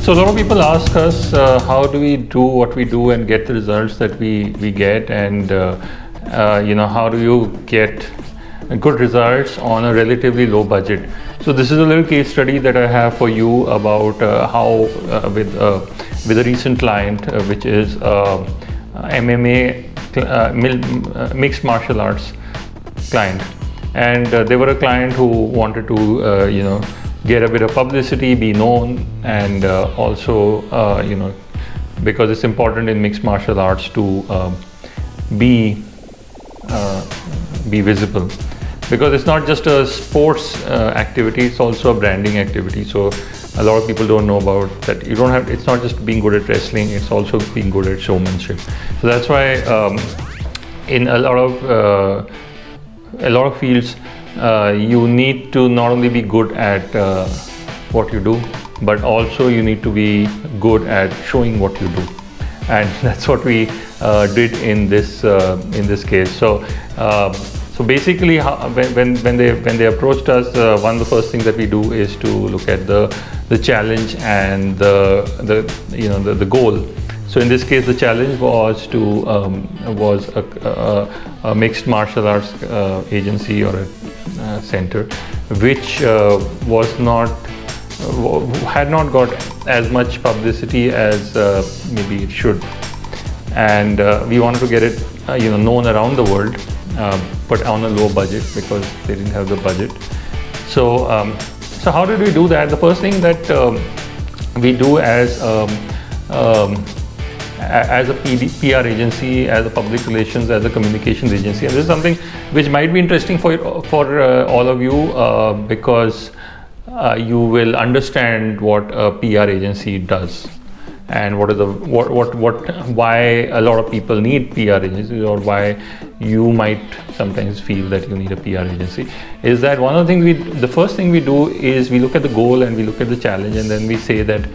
So a lot of people ask us how do we do what we do and get the results that we get, and how do you get good results on a relatively low budget. So this is a little case study that I have for you about how with a recent client which is MMA mixed martial arts client, and they were a client who wanted to get a bit of publicity, be known, and also because it's important in mixed martial arts to be visible, because it's not just a sports activity, it's also a branding activity. So a lot of people don't know about that. It's not just being good at wrestling, it's also being good at showmanship. So that's why in a lot of fields you need to not only be good at what you do, but also you need to be good at showing what you do, and that's what we did in this case. So basically, when they approached us, one of the first things that we do is to look at the challenge and the goal. So in this case, the challenge was a mixed martial arts agency or a center, which had not got as much publicity as maybe it should, and we wanted to get it known around the world, but on a low budget because they didn't have the budget. So how did we do that? The first thing that we do as a PR agency, as a public relations, as a communications agency, and this is something which might be interesting for all of you, because you will understand what a PR agency does, and why a lot of people need PR agencies, or why you might sometimes feel that you need a PR agency. Is that one of the things the first thing we do is we look at the goal and we look at the challenge, and then we say that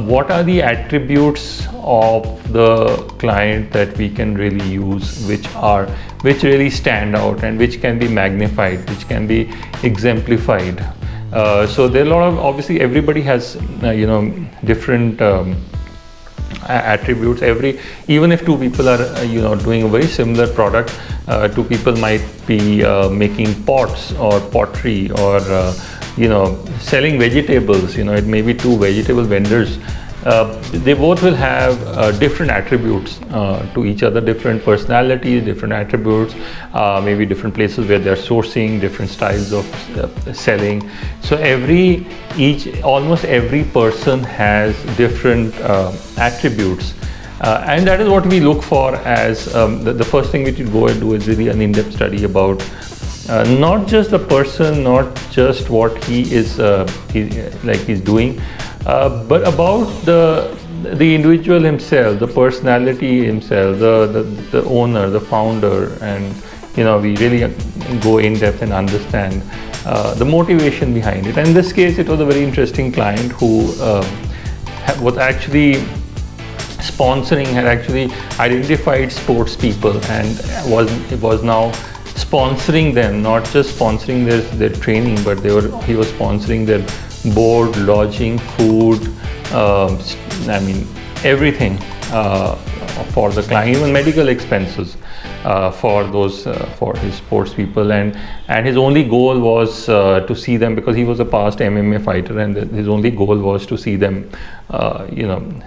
what are the attributes of the client that we can really use, which really stand out and which can be magnified, which can be exemplified. So there are a lot of, obviously everybody has different attributes. Even if two people are doing a very similar product, two people might be making pots or pottery, or selling vegetables. It may be two vegetable vendors. They both will have different attributes to each other, different personalities, different attributes, maybe different places where they're sourcing, different styles of selling. So almost every person has different attributes, and that is what we look for as the first thing which you go and do is really an in-depth study about not just the person, not just what he's doing, but about the individual himself, the personality himself, the owner, the founder, and we really go in depth and understand the motivation behind it. And in this case, it was a very interesting client who was actually had actually identified sports people and was now sponsoring them, not just sponsoring their training, but he was sponsoring their board, lodging, food, everything for the client, even medical expenses for his sports people, and his only goal was to see them, because he was a past MMA fighter, and his only goal was to see them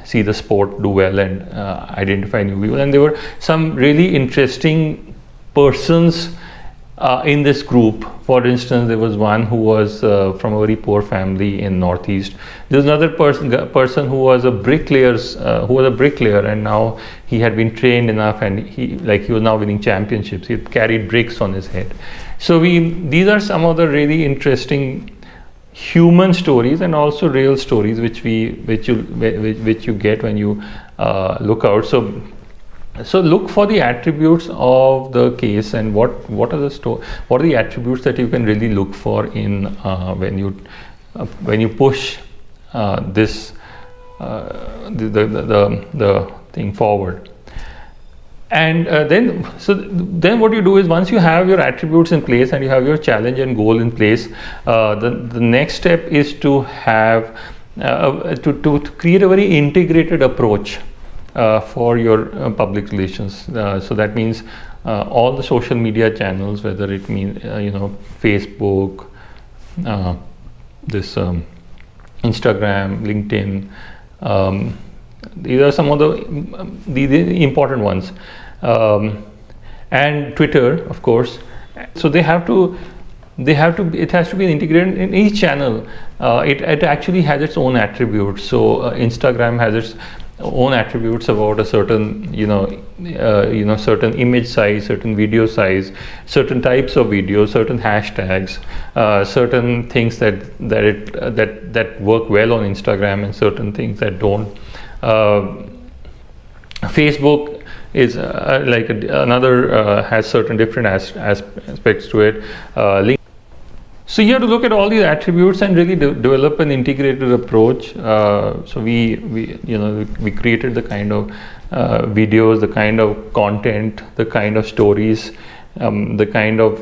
see the sport do well and identify new people. And there were some really interesting persons in this group. For instance, there was one who was from a very poor family in Northeast. There's another person who was a bricklayer, and now he had been trained enough, and he was now winning championships. He carried bricks on his head. So these are some of the really interesting human stories, and also real stories which you get when you look out. So look for the attributes of the case, and what are the attributes that you can really look for in when you push the thing forward. And then what you do is, once you have your attributes in place and you have your challenge and goal in place, the next step is to have to create a very integrated approach for your public relations. So that means all the social media channels, whether it means Facebook, this Instagram, LinkedIn. These are some of the important ones, and Twitter, of course. So it has to be integrated in each channel. It actually has its own attributes. So Instagram has its own attributes about a certain certain image size, certain video size, certain types of videos, certain hashtags, certain things that work well on Instagram, and certain things that don't. Facebook is another has certain different aspects to it. So you have to look at all these attributes and really develop an integrated approach. So we created the kind of videos, the kind of content, the kind of stories, the kind of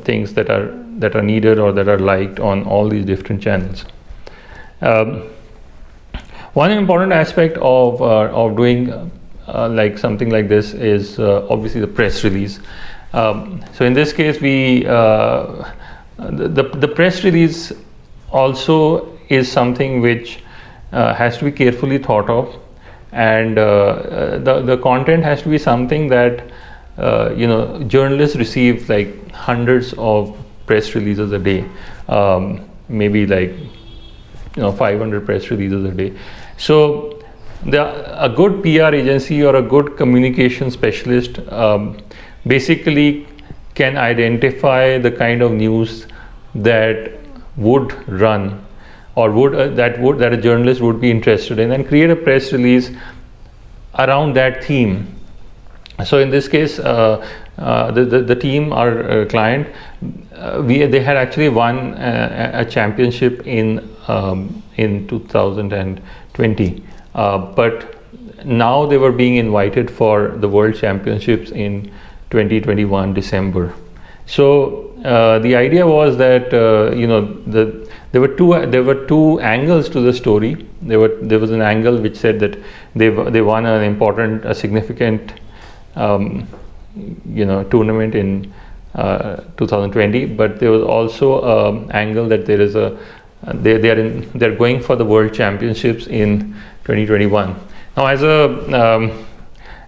things that are needed or that are liked on all these different channels. One important aspect of doing like something like this is obviously the press release. So in this case, the press release also is something which has to be carefully thought of, and the content has to be something that journalists receive like hundreds of press releases a day, maybe like 500 press releases a day. So a good PR agency or a good communication specialist basically can identify the kind of news that would run or that a journalist would be interested in, and create a press release around that theme. So in this case, the team, our client, they had actually won a championship in 2020, but now they were being invited for the World Championships in 2021 December. So the idea was that there were two angles to the story. There was an angle which said that they won a significant tournament in 2020, but there was also an angle that they're going for the World Championships in 2021. Now,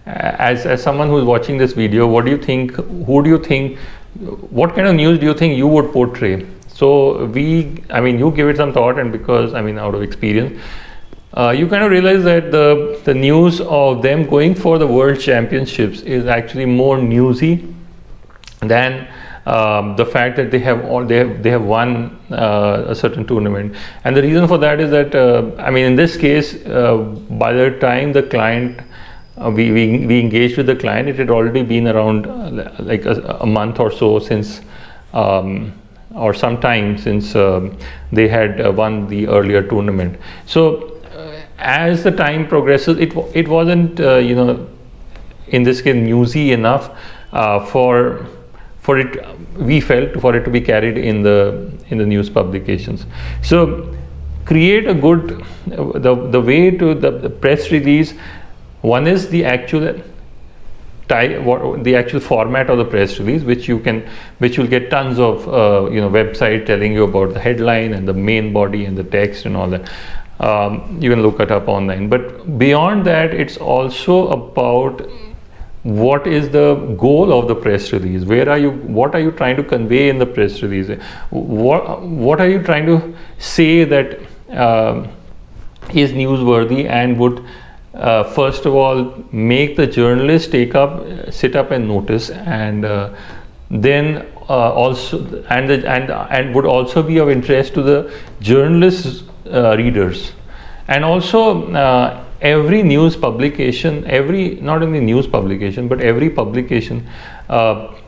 as someone who's watching this video, what do you think? What kind of news do you think you would portray? So you give it some thought, and because out of experience, you kind of realize that the news of them going for the World Championships is actually more newsy than the fact that they have won a certain tournament. And the reason for that is that in this case, by the time the client we engaged with the client, it had already been around like a month or so since or some time since they had won the earlier tournament. So as the time progresses, it wasn't in this case newsy enough for it, we felt, for it to be carried in the news publications. So create a good the way to the press release. One is the actual format of the press release, which you'll get tons of website telling you about the headline and the main body and the text and all that. You can look it up online. But beyond that, it's also about what is the goal of the press release. What are you trying to convey in the press release? What are you trying to say that is newsworthy and would first of all make the journalist sit up and notice, and then also and would also be of interest to the journalist's readers. And also every news publication, not only news publication, but every publication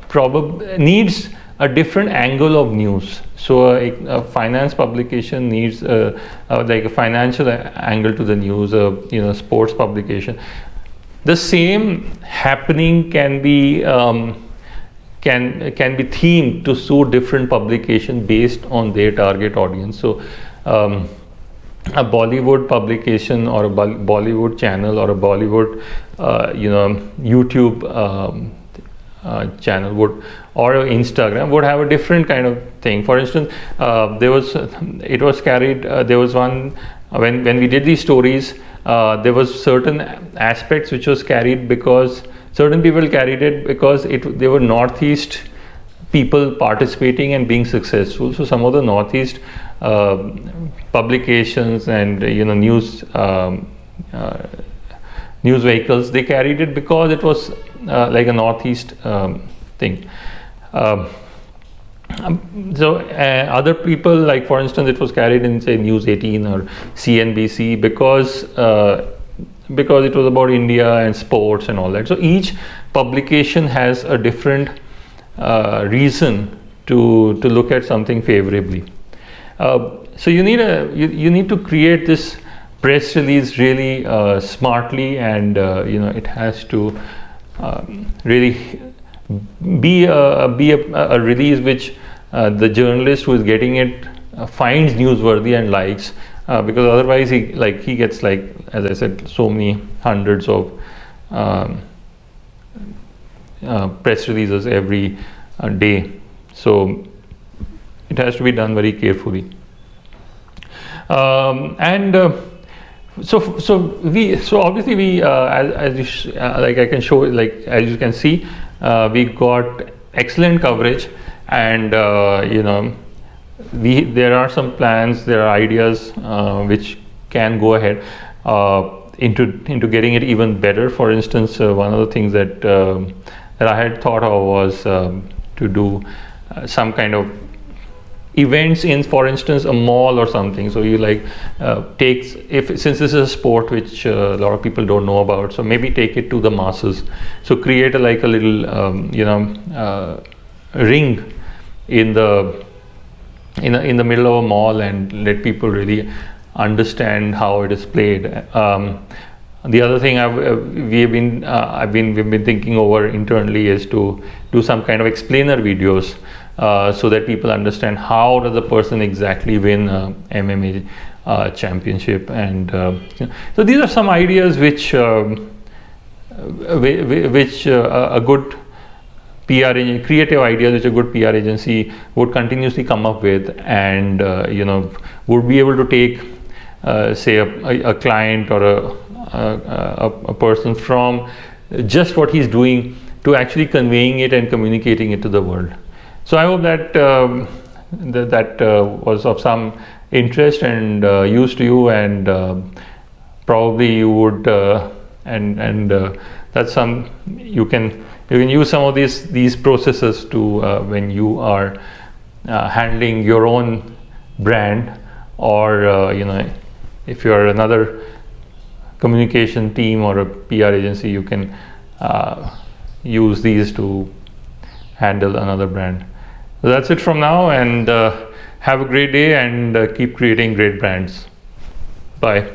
probably needs a different angle of news. So a finance publication needs like a financial angle to the news. Sports publication, the same happening can be themed to suit different publication based on their target audience. So a Bollywood publication or a Bollywood channel or a Bollywood YouTube channel would, or Instagram would have a different kind of thing. For instance, there was one when we did these stories, there was certain aspects which was carried because certain people carried it because they were Northeast people participating and being successful. So some of the Northeast publications and news vehicles, they carried it because it was like a Northeast thing. So other people, like for instance, it was carried in say News 18 or CNBC because it was about India and sports and all that. So each publication has a different reason to look at something favorably. So you need to create this press release really smartly, and it has to really be a release which the journalist who is getting it finds newsworthy and likes, because otherwise he gets, like as I said, so many hundreds of press releases every day. So it has to be done very carefully. So obviously we like I can show, like as you can see, we got excellent coverage, and there are some plans, there are ideas which can go ahead into getting it even better. For instance, one of the things that I had thought of was to do some kind of events in, for instance, a mall or something. So you since this is a sport which a lot of people don't know about, so maybe take it to the masses. So create a little ring in the middle of a mall and let people really understand how it is played. The other thing we've been thinking over internally is to do some kind of explainer videos, so that people understand how does a person exactly win MMA championship. And so these are some ideas which a good PR creative ideas which a good PR agency would continuously come up with, and would be able to take say a client or a person from just what he's doing to actually conveying it and communicating it to the world. So I hope that that was of some interest and use to you, and probably you would and that's some you can use some of these processes to when you are handling your own brand, or if you are another communication team or a PR agency, you can use these to handle another brand. So that's it from now, and have a great day, and keep creating great brands. Bye.